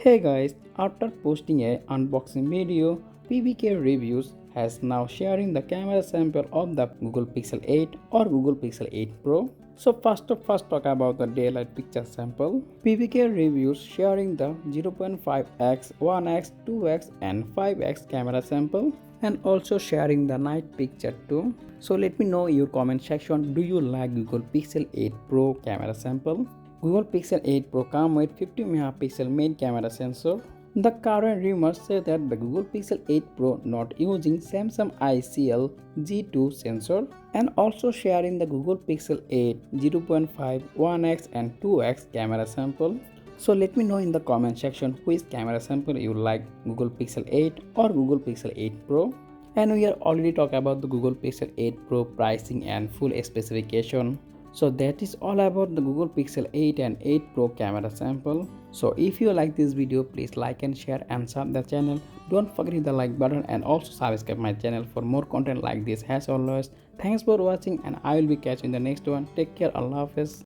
Hey guys, after posting a unboxing video, PBK Reviews has now sharing the camera sample of the Google Pixel 8 or Google Pixel 8 Pro. So first talk about the daylight picture sample. PBK Reviews sharing the 0.5x, 1x, 2x and 5x camera sample and also sharing the night picture too. So let me know in your comment section, do you like Google Pixel 8 Pro camera sample? Google Pixel 8 Pro comes with 50 megapixel main camera sensor. The current rumors say that the Google Pixel 8 Pro not using Samsung ICL G2 sensor and also sharing the Google Pixel 8 0.5, 1x and 2x camera sample. So let me know in the comment section which camera sample you like, Google Pixel 8 or Google Pixel 8 Pro. And we are already talked about the Google Pixel 8 Pro pricing and full specification. So that is all about the Google Pixel 8 and 8 Pro camera sample. So if you like this video, please like and share and sub the channel. Don't forget to hit the like button and also subscribe my channel for more content like this. As always, thanks for watching and I will be catching the next one. Take care. Allah Hafiz.